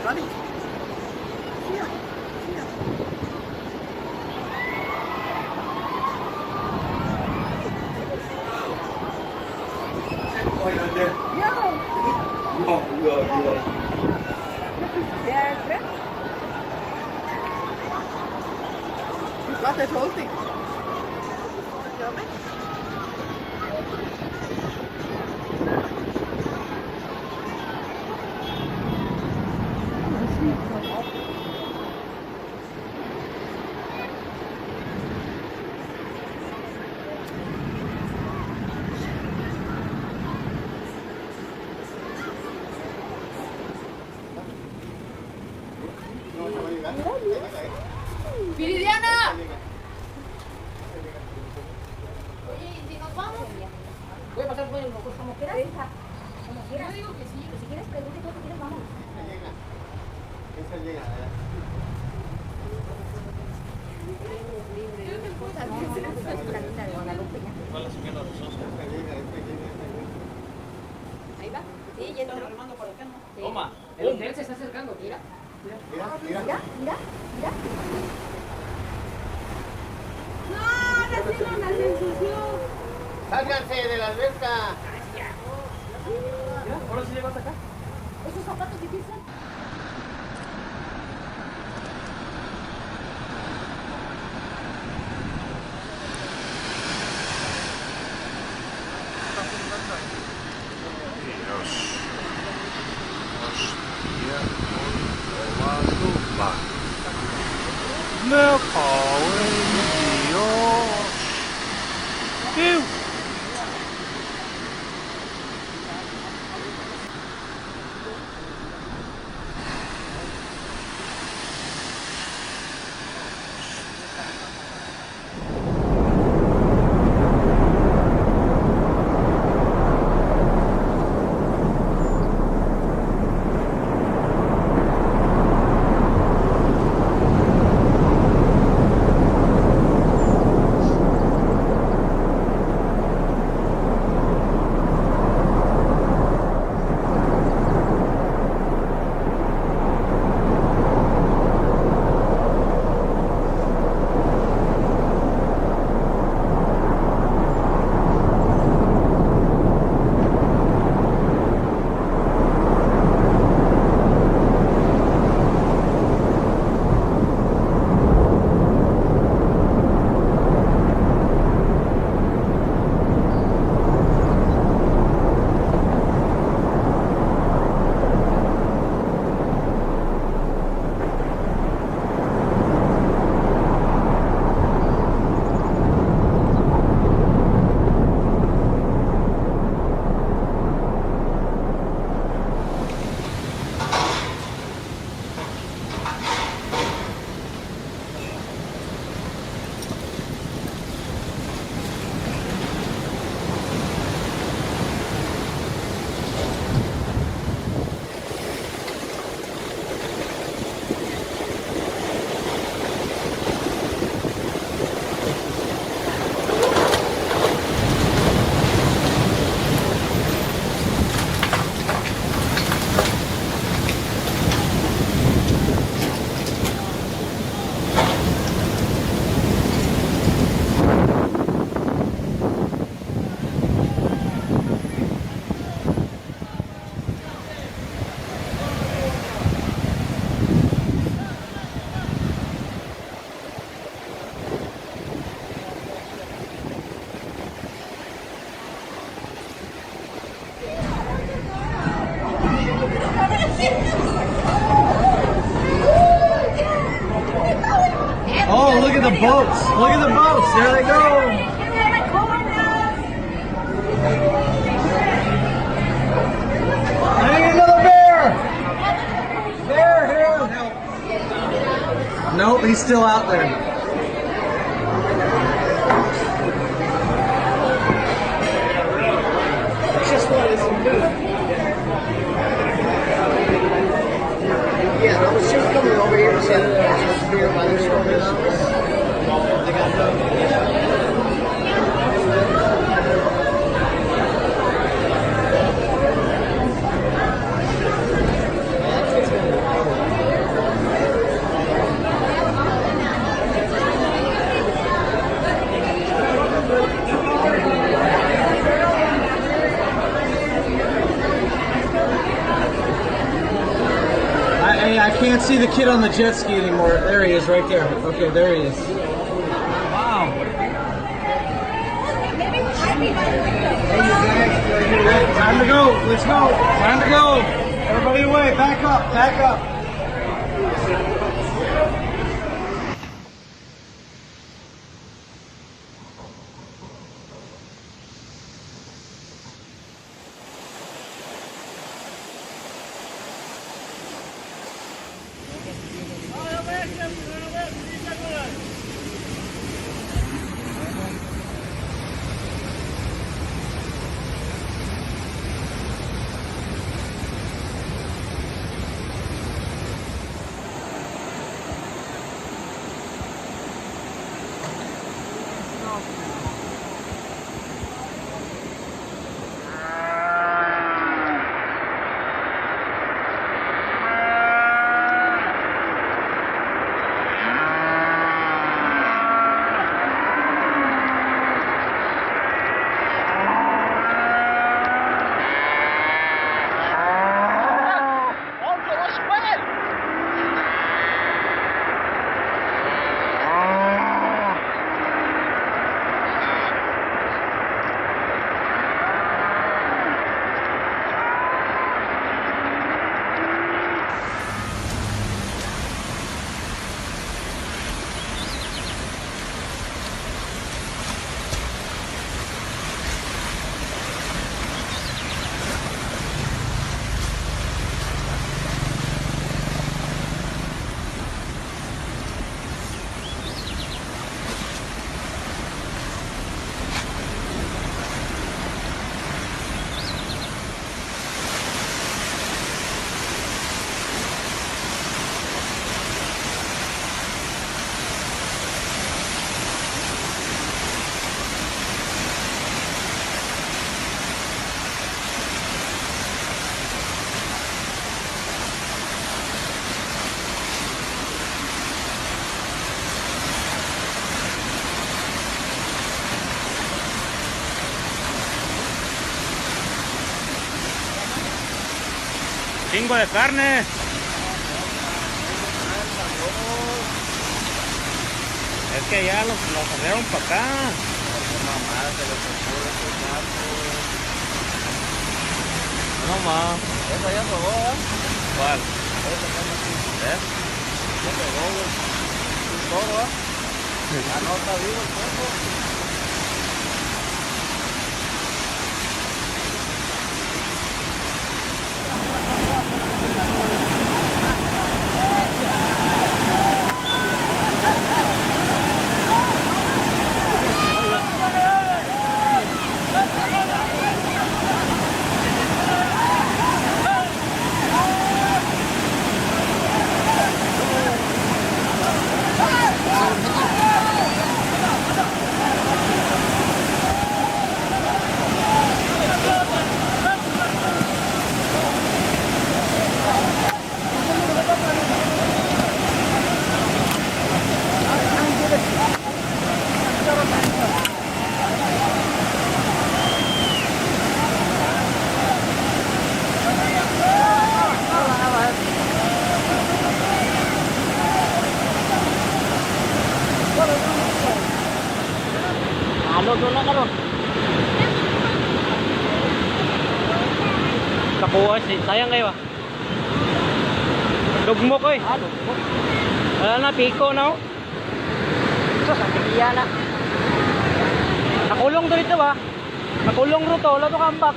Dale. Siga, siga. Ôi lên đi. Ngon vừa vừa. Wat is hosting? Viridiana. Oye, ¿y si nos vamos? Voy a pasar por el moco. Como quieras. Como quieras. Yo digo que sí. Si quieres, pregunte todo, si quieres, vamos. Esa llega. Ahí va. Sí, ya está. Toma, el hotel se está acercando, mira. Mira, mira, mira. ¡Sálganse de la alberca! Mira, ahora sí llegas acá. Esos zapatos difíciles. Dios. Hostia, volando va. Me cago en Dios. ¡Ew! Oh, look at the boats. Look at the boats. There they go. I need another bear. Bear here. Nope, he's still out there. Just wanted some food. Yeah, I was just coming over here to say that I was supposed to be here by this one. They got no. Hey, I can't see the kid on the jet ski anymore. There he is, right there. Okay, there he is. Wow. Time to go. Let's go. Time to go. Everybody away. Back up. Back up. Chingo de carne. Es que ya los trajeron para acá. No más. Esa ya pegó, ¿eh? ¿Cuál? Esa que anda aquí. ¿Eh? Ya pegó, güey. Todo, ¿eh? Ya no está vivo el cuerpo. Kakuha, sayang kayo ah. Lugmok eh. Lugmok. Wala na, piko na oh. Ito, sa kiliya na. Nakulong to dito ba? Nakulong ro to, wala to kambak.